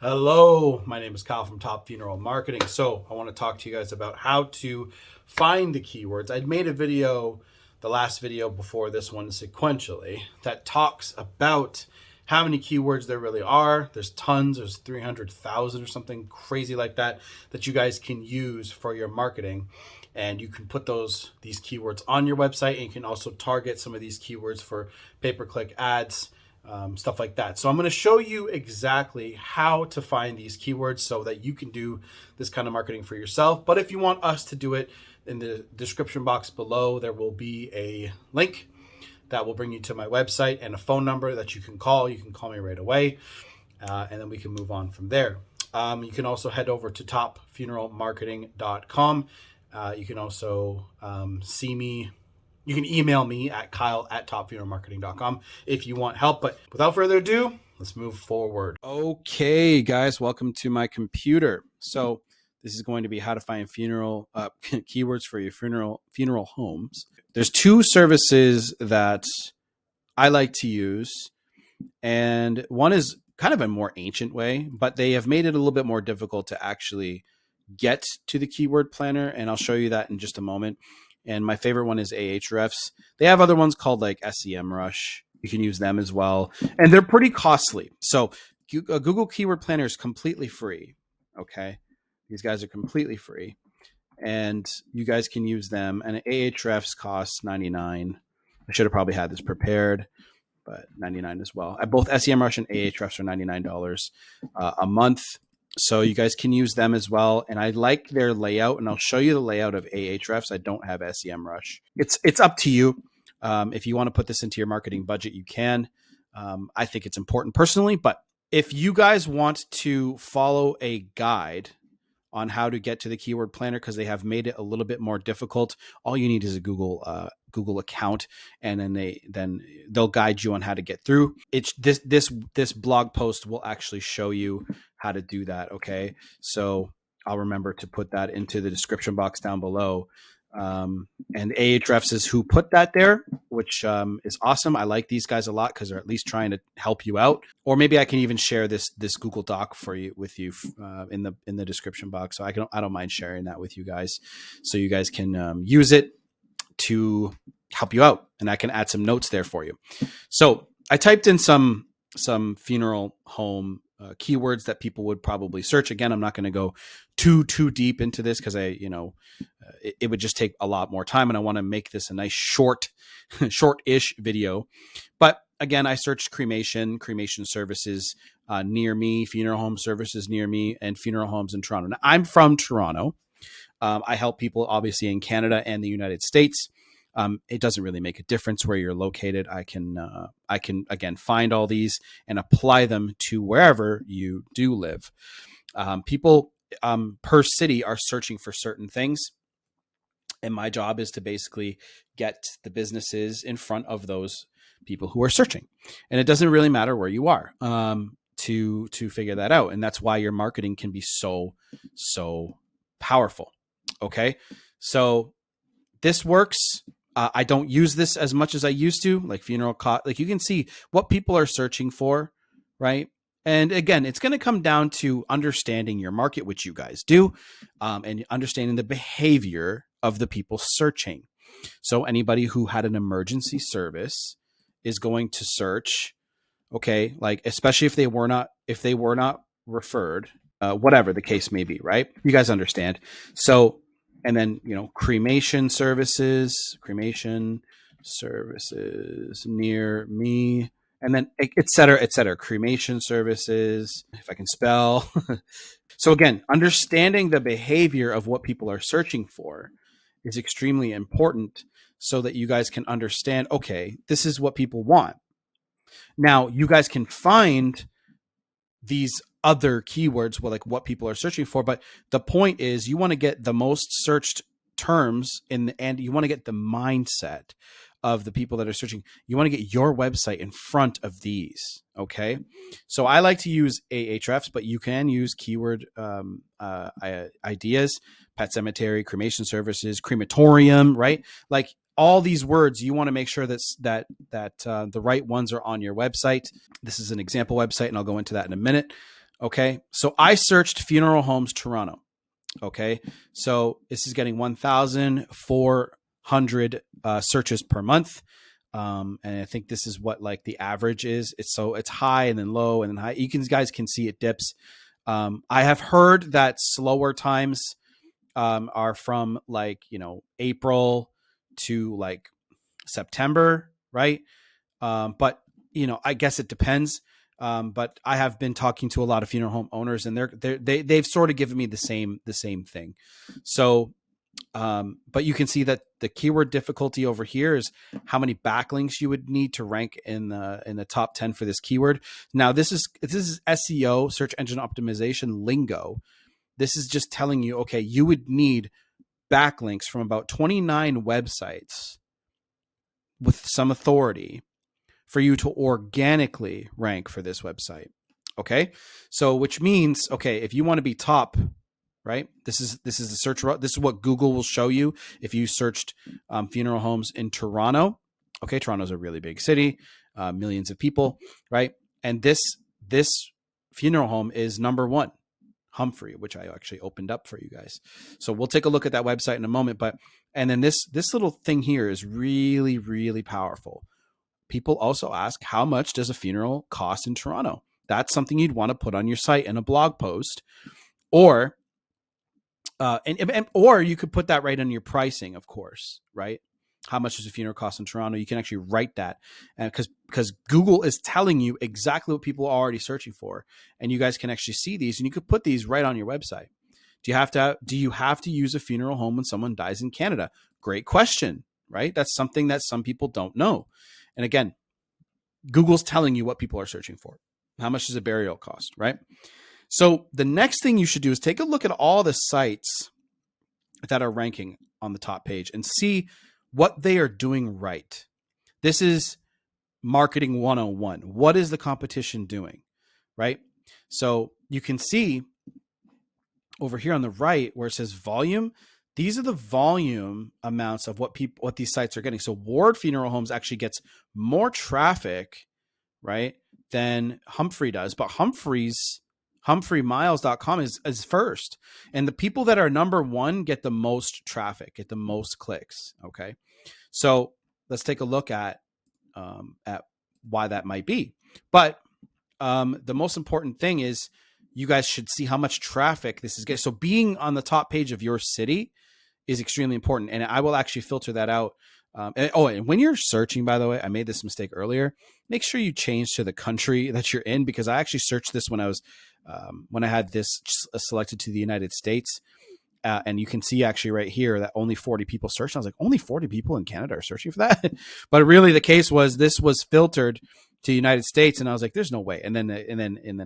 Hello, my name is Kyle from Top Funeral Marketing. So I want to talk to you guys about how to find the keywords. I made a video, the last video before this one sequentially, that talks about how many keywords there really are. There's tons, there's 300,000 or something crazy like that you guys can use for your marketing. And you can put these keywords on your website, and you can also target some of these keywords for pay-per-click ads, stuff like that. So I'm going to show you exactly how to find these keywords so that you can do this kind of marketing for yourself. But if you want us to do it, in the description box below, there will be a link that will bring you to my website and a phone number that you can call. You can call me right away, and then we can move on from there. You can also head over to topfuneralmarketing.com. You can also see me. You can email me at kyle@topfuneralmarketing.com if you want help. But without further ado, let's move forward. Okay, guys, welcome to my computer. So this is going to be how to find funeral keywords for your funeral homes. There's two services that I like to use, and one is kind of a more ancient way, but they have made it a little bit more difficult to actually get to the keyword planner, and I'll show you that in just a moment. And my favorite one is Ahrefs. They have other ones called like SEMrush. You can use them as well, and they're pretty costly. So Google Keyword Planner is completely free. Okay, these guys are completely free, and you guys can use them. And Ahrefs costs $99. I should have probably had this prepared, but $99 as well. Both SEMrush and Ahrefs are $99 a month. So you guys can use them as well. And I like their layout, and I'll show you the layout of Ahrefs. I don't have SEMrush. It's up to you. If you want to put this into your marketing budget, you can. I think it's important personally, but if you guys want to follow a guide on how to get to the keyword planner, because they have made it a little bit more difficult, all you need is a Google account, and then they'll guide you on how to get through. This blog post will actually show you how to do that. Okay, so I'll remember to put that into the description box down below. And Ahrefs is who put that there, which is awesome. I like these guys a lot because they're at least trying to help you out. Or maybe I can even share this Google Doc with you in the description box. So I don't mind sharing that with you guys, so you guys can use it to help you out, and I can add some notes there for you. So I typed in some funeral home keywords that people would probably search. Again, I'm not going to go too deep into this because it would just take a lot more time, and I want to make this a nice short-ish video. But again, I searched cremation services near me, funeral home services near me, and funeral homes in Toronto. Now, I'm from Toronto. I help people obviously in Canada and the United States. It doesn't really make a difference where you're located. I can again find all these and apply them to wherever you do live. People per city are searching for certain things, and my job is to basically get the businesses in front of those people who are searching. And it doesn't really matter where you are to figure that out, and that's why your marketing can be so powerful. Okay, so this works. I don't use this as much as I used to, like funeral cost. Like you can see what people are searching for, right? And again, it's going to come down to understanding your market, which you guys do, and understanding the behavior of the people searching. So anybody who had an emergency service is going to search, okay, like especially if they were not referred, whatever the case may be, right? You guys understand. So, and then, cremation services near me, and then et cetera, cremation services, if I can spell. So again, understanding the behavior of what people are searching for is extremely important so that you guys can understand, okay, this is what people want. Now, you guys can find these other keywords, like what people are searching for, but the point is you want to get the most searched terms and you want to get the mindset of the people that are searching. You want to get your website in front of these. Okay, so I like to use Ahrefs, but you can use keyword ideas, pet cemetery, cremation services, crematorium, right? Like all these words, you want to make sure that the right ones are on your website. This is an example website, and I'll go into that in a minute. Okay. So I searched funeral homes Toronto. Okay. So this is getting 1,400 searches per month. And I think this is what like the average is. It's high and then low and then high. Guys can see it dips. I have heard that slower times are from like, April to like September, right? But I guess it depends. But I have been talking to a lot of funeral home owners, and they've sort of given me the same thing. So, but you can see that the keyword difficulty over here is how many backlinks you would need to rank in the top 10 for this keyword. Now, this is SEO, search engine optimization lingo. This is just telling you, okay, you would need backlinks from about 29 websites with some authority for you to organically rank for this website. Okay. So, which means, okay, if you want to be top, right? This is the search. This is what Google will show you if you searched funeral homes in Toronto. Okay. Toronto's a really big city, millions of people, right? And this funeral home is number 1, Humphrey, which I actually opened up for you guys. So we'll take a look at that website in a moment. And then this little thing here is really, really powerful. People also ask, how much does a funeral cost in Toronto? That's something you'd want to put on your site in a blog post, or or you could put that right on your pricing, of course, right? How much does a funeral cost in Toronto? You can actually write that, and because Google is telling you exactly what people are already searching for, and you guys can actually see these, and you could put these right on your website. Do you have to use a funeral home when someone dies in Canada? Great question, right? That's something that some people don't know. And again, Google's telling you what people are searching for. How much does a burial cost, right? So the next thing you should do is take a look at all the sites that are ranking on the top page and see what they are doing right. This is marketing 101. What is the competition doing, right? So you can see over here on the right where it says volume, these are the volume amounts of what these sites are getting. So Ward Funeral Homes actually gets more traffic, right, than Humphrey does. But HumphreyMiles.com is first. And the people that are number 1 get the most traffic, get the most clicks. Okay. So let's take a look at why that might be. But the most important thing is you guys should see how much traffic this is getting. So being on the top page of your city is extremely important. And I will actually filter that out. And when you're searching, by the way, I made this mistake earlier. Make sure you change to the country that you're in, because I actually searched this when I was when I had this selected to the United States. And you can see actually right here that only 40 people searched. I was like, only 40 people in Canada are searching for that. But really the case was this was filtered to the United States. And I was like, there's no way. And then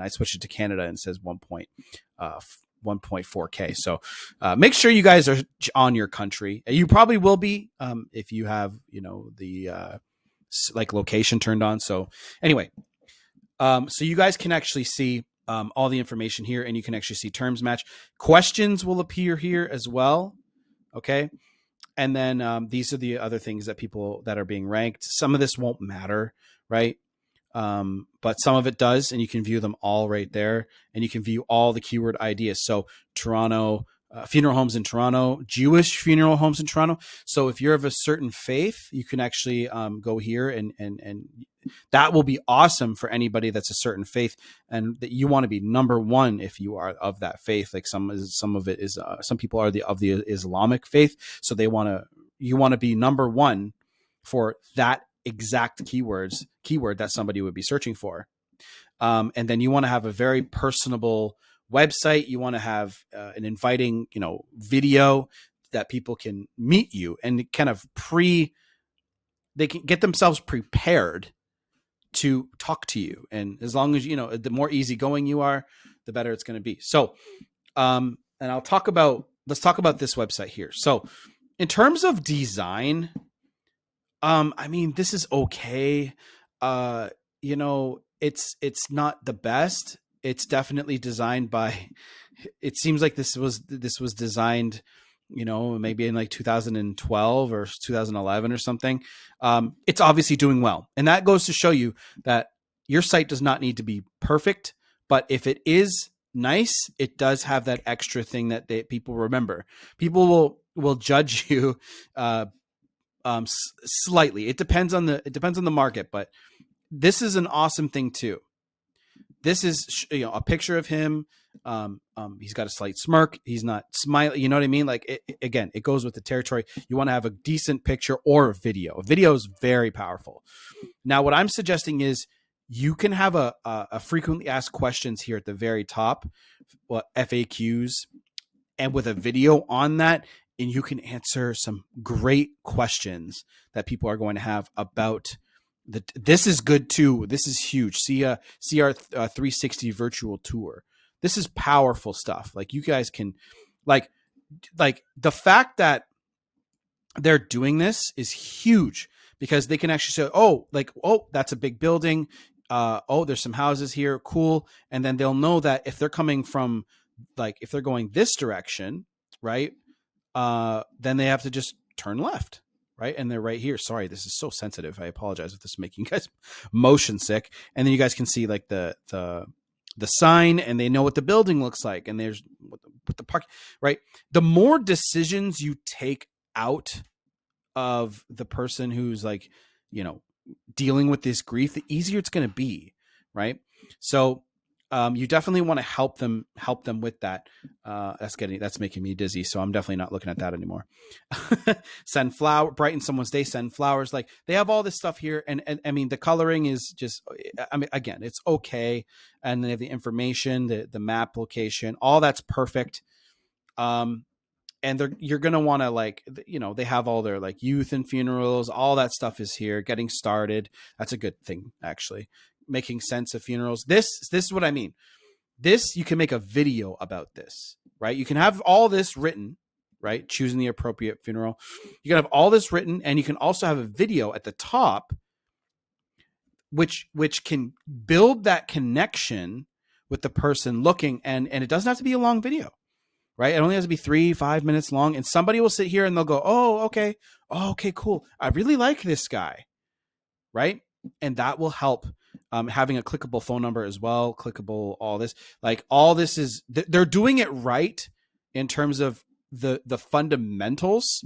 I switched it to Canada and it says 1.4K. So make sure you guys are on your country. You probably will be if you have, the like location turned on. So anyway, so you guys can actually see all the information here, and you can actually see terms match. Questions will appear here as well. Okay. And then these are the other things that people that are being ranked. Some of this won't matter, right? But some of it does, and you can view them all right there, and you can view all the keyword ideas. So Toronto, funeral homes in Toronto, Jewish funeral homes in Toronto. So if you're of a certain faith, you can actually go here and that will be awesome for anybody that's a certain faith, and that you want to be number 1 if you are of that faith. Like some of it is some people are of the Islamic faith, so you want to be number 1 for that exact keyword that somebody would be searching for. And then you want to have a very personable website. You want to have an inviting, video that people can meet you and kind of they can get themselves prepared to talk to you. And as long as, the more easygoing you are, the better it's going to be. So, and let's talk about this website here. So in terms of design, this is okay. It's not the best. It's definitely designed by, it seems like this was designed, maybe in like 2012 or 2011 or something. It's obviously doing well. And that goes to show you that your site does not need to be perfect, But if it is nice, it does have that extra thing that people remember. People will judge you slightly. It depends on the market, but this is an awesome thing too. This is a picture of him. He's got a slight smirk. He's not smiling. You know what I mean? Like again, it goes with the territory. You want to have a decent picture or a video. A video is very powerful. Now, what I'm suggesting is you can have a frequently asked questions here at the very top, FAQs, and with a video on that, and you can answer some great questions that people are going to have about this is good too. This is huge. CR 360 virtual tour. This is powerful stuff. Like you guys can like the fact that they're doing this is huge because they can actually say, oh, that's a big building. There's some houses here. Cool. And then they'll know that if they're coming from if they're going this direction, right? Then they have to just turn left. Right. And they're right here. Sorry, this is so sensitive. I apologize if this is making you guys motion sick. And then you guys can see like the sign and they know what the building looks like. And there's what the park, right? The more decisions you take out of the person who's dealing with this grief, the easier it's going to be. Right. So you definitely want to help them with that. That's making me dizzy. So I'm definitely not looking at that anymore. Brighten someone's day, send flowers. Like they have all this stuff here. And I mean, the coloring is just, I mean, again, it's okay. And they have the information, the map location, all that's perfect. And you're going to want to they have all their youth and funerals, all that stuff is here, getting started. That's a good thing, actually. Making sense of funerals. This is what I mean. You can make a video about this, right? You can have all this written, right? Choosing the appropriate funeral. You can have all this written, and you can also have a video at the top, which can build that connection with the person looking, and it doesn't have to be a long video, right? It only has to be 3-5 minutes long, and somebody will sit here and they'll go, oh, okay, cool. I really like this guy, right? And that will help. Having a clickable phone number as well, clickable, all this is, they're doing it right in terms of the fundamentals.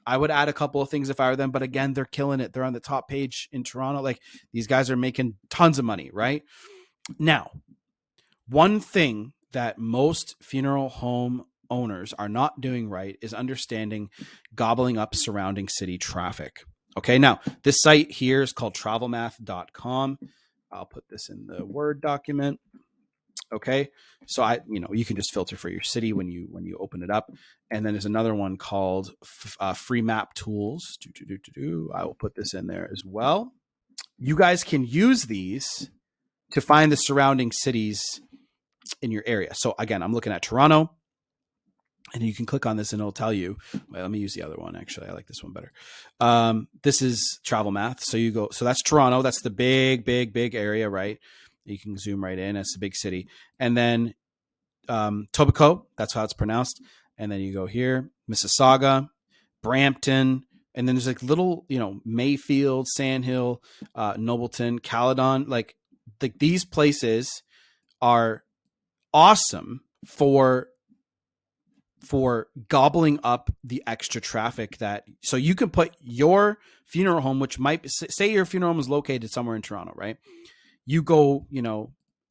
I would add a couple of things if I were them, but again, they're killing it. They're on the top page in Toronto. These guys are making tons of money, right? Now, one thing that most funeral home owners are not doing right is understanding gobbling up surrounding city traffic. Okay. Now this site here is called travelmath.com. I'll put this in the Word document. Okay. So you can just filter for your city when you open it up. And then there's another one called Free Map Tools. I will put this in there as well. You guys can use these to find the surrounding cities in your area. So again, I'm looking at Toronto. And you can click on this and it'll tell you, well, let me use the other one. Actually, I like this one better. This is Travel Math. So that's Toronto. That's the big area, right? You can zoom right in. That's the big city. And then Etobicoke, that's how it's pronounced. And then you go here, Mississauga, Brampton. And then there's little, Mayfield, Sandhill, Nobleton, Caledon. These places are awesome for gobbling up the extra traffic so you can put your funeral home, which might say your funeral home is located somewhere in Toronto, right? You go,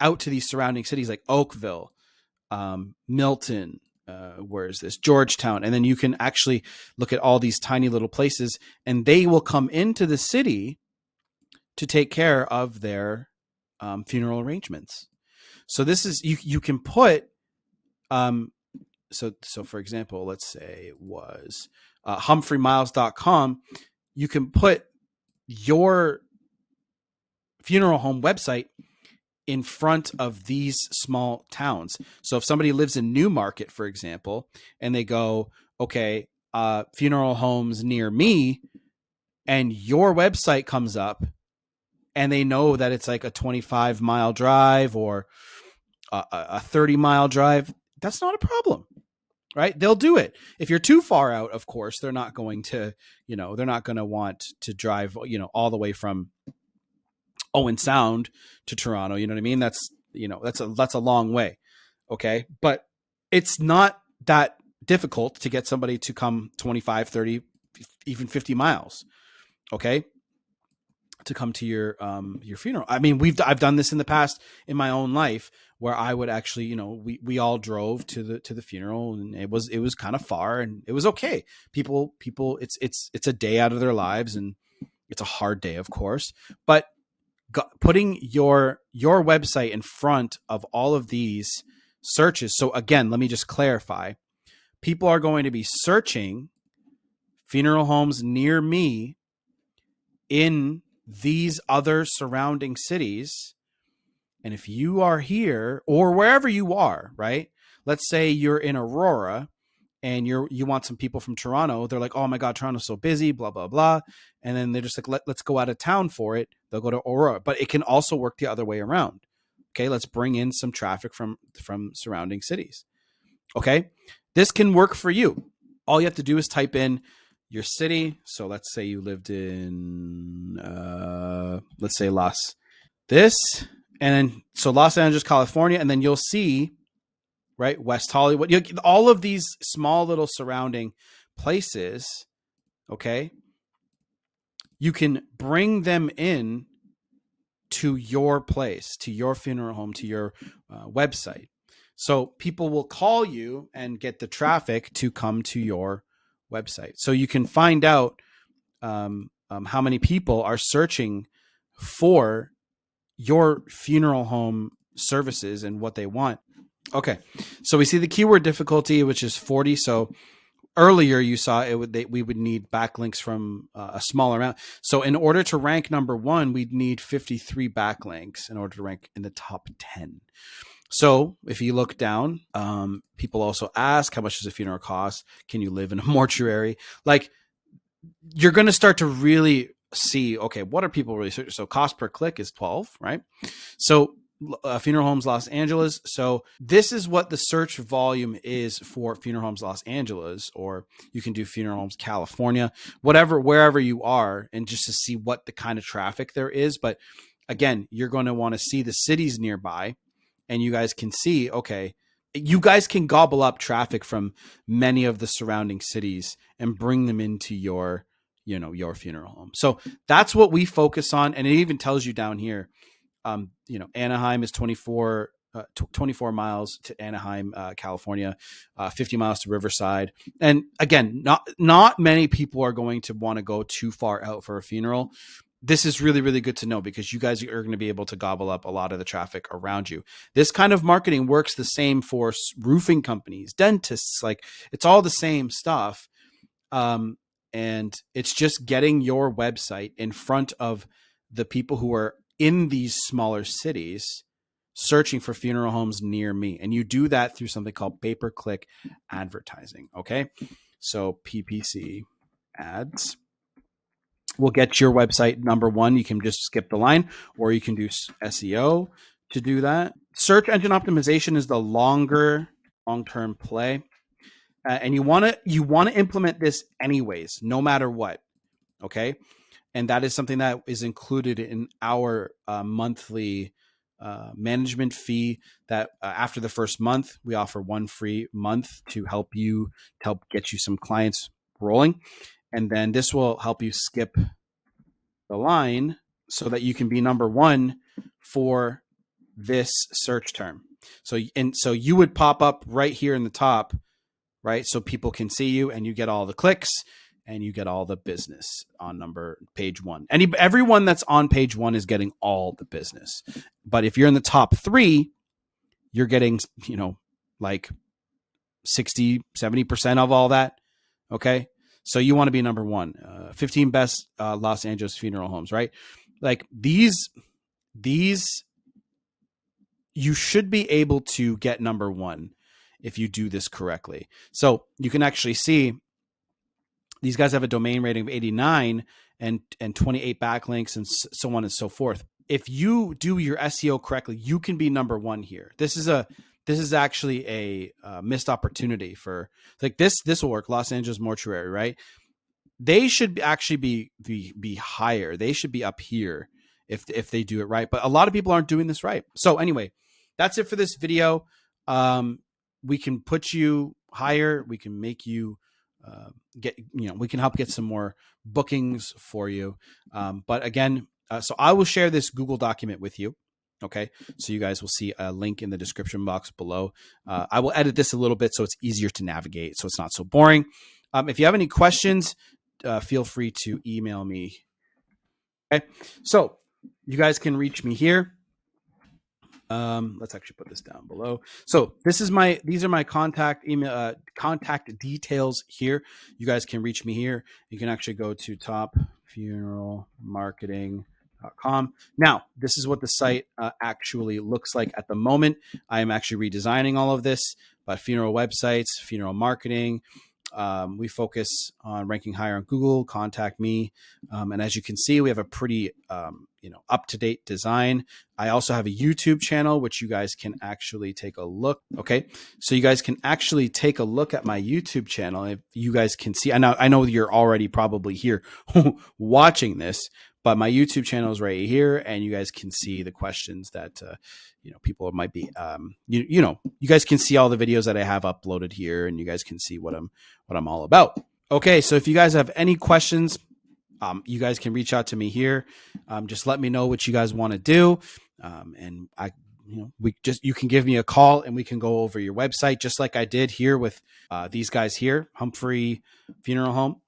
out to these surrounding cities like Oakville, Milton, where is this? Georgetown. And then you can actually look at all these tiny little places and they will come into the city to take care of their funeral arrangements. So this is, you can put, So for example, let's say it was HumphreyMiles.com. You can put your funeral home website in front of these small towns. So if somebody lives in Newmarket, for example, and they go, okay, funeral homes near me, and your website comes up and they know that it's a 25-mile drive or a 30-mile drive, that's not a problem. Right? They'll do it. If you're too far out, of course, they're not going to, they're not going to want to drive, all the way from Owen Sound to Toronto. You know what I mean? That's that's a long way. Okay. But it's not that difficult to get somebody to come 25, 30, even 50 miles. Okay. To come to your funeral. I mean, I've done this in the past in my own life where I would actually, we all drove to the funeral, and it was kind of far, and it was okay. People, it's a day out of their lives, and it's a hard day, of course, but putting your website in front of all of these searches. So again, let me just clarify. People are going to be searching funeral homes near me in these other surrounding cities. And if you are here or wherever you are, right? Let's say you're in Aurora and you want some people from Toronto. They're like, oh my God, Toronto's so busy, blah, blah, blah. And then they're just like, let's go out of town for it. They'll go to Aurora, but it can also work the other way around. Okay. Let's bring in some traffic from surrounding cities. Okay. This can work for you. All you have to do is type in your city. So let's say you lived in, let's say Los Angeles, California, and then you'll see, right, West Hollywood, all of these small little surrounding places. Okay, you can bring them in to your place, to your funeral home, to your website. So people will call you and get the traffic to come to your website. So you can find out how many people are searching for your funeral home services and what they want. Okay. So we see the keyword difficulty, which is 40. So earlier you saw we would need backlinks from a smaller amount. So in order to rank number 1, we'd need 53 backlinks in order to rank in the top 10. So if you look down, people also ask, how much does a funeral cost? Can you live in a mortuary? Like, you're going to start to really see, okay, what are people really searching? So cost per click is 12, right? So Funeral Homes Los Angeles. So this is what the search volume is for Funeral Homes Los Angeles, or you can do Funeral Homes California, wherever you are, and just to see what the kind of traffic there is. But again, you're going to want to see the cities nearby, and you guys can see, okay, you guys can gobble up traffic from many of the surrounding cities and bring them into your funeral home. So that's what we focus on. And it even tells you down here, Anaheim is 24 miles to Anaheim, California, 50 miles to Riverside. And again, not many people are going to want to go too far out for a funeral. This is really, really good to know, because you guys are going to be able to gobble up a lot of the traffic around you. This kind of marketing works the same for roofing companies, dentists, like it's all the same stuff. And it's just getting your website in front of the people who are in these smaller cities searching for funeral homes near me. And you do that through something called pay-per-click advertising. Okay. So PPC ads will get your website number 1. You can just skip the line, or you can do SEO to do that. Search engine optimization is the long-term play. And you want to implement this anyways, no matter what. Okay. And that is something that is included in our monthly management fee, that after the first month, we offer 1 free month to help get you some clients rolling. And then this will help you skip the line so that you can be number 1 for this search term. So you would pop up right here in the top, right? So people can see you, and you get all the clicks, and you get all the business on page 1. Everyone that's on page 1 is getting all the business. But if you're in the top 3, you're getting, like 60, 70% of all that. Okay. So you want to be number 1, 15 best Los Angeles funeral homes, right? Like these, you should be able to get number 1 if you do this correctly. So you can actually see these guys have a domain rating of 89 and 28 backlinks and so on and so forth. If you do your SEO correctly, you can be number 1 here. This is actually a missed opportunity for, like, this will work. Los Angeles Mortuary, right? They should actually be higher. They should be up here if they do it right. But a lot of people aren't doing this right. So anyway, that's it for this video. We can put you higher. We can make you we can help get some more bookings for you. But again, so I will share this Google document with you. Okay. So you guys will see a link in the description box below. I will edit this a little bit so it's easier to navigate, so it's not so boring. If you have any questions, feel free to email me. Okay. So you guys can reach me here. Let's actually put this down below. So these are my contact email, contact details here. You guys can reach me here. You can actually go to topfuneralmarketing.com. Now, this is what the site actually looks like at the moment. I am actually redesigning all of this, but funeral websites, funeral marketing. We focus on ranking higher on Google. Contact me. And as you can see, we have a pretty, up-to-date design. I also have a YouTube channel, which you guys can actually take a look. Okay. So you guys can actually take a look at my YouTube channel. If you guys can see, I know you're already probably here watching this, but my YouTube channel is right here, and you guys can see the questions that, people might be, you guys can see all the videos that I have uploaded here, and you guys can see what I'm all about. Okay. So if you guys have any questions, you guys can reach out to me here. Just let me know what you guys want to do. And you can give me a call and we can go over your website, just like I did here with these guys here, Humphrey Funeral Home.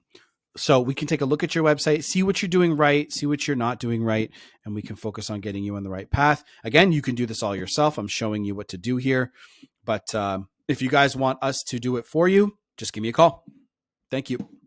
So we can take a look at your website, see what you're doing right, see what you're not doing right, and we can focus on getting you on the right path. Again, you can do this all yourself. I'm showing you what to do here. But if you guys want us to do it for you, just give me a call. Thank you.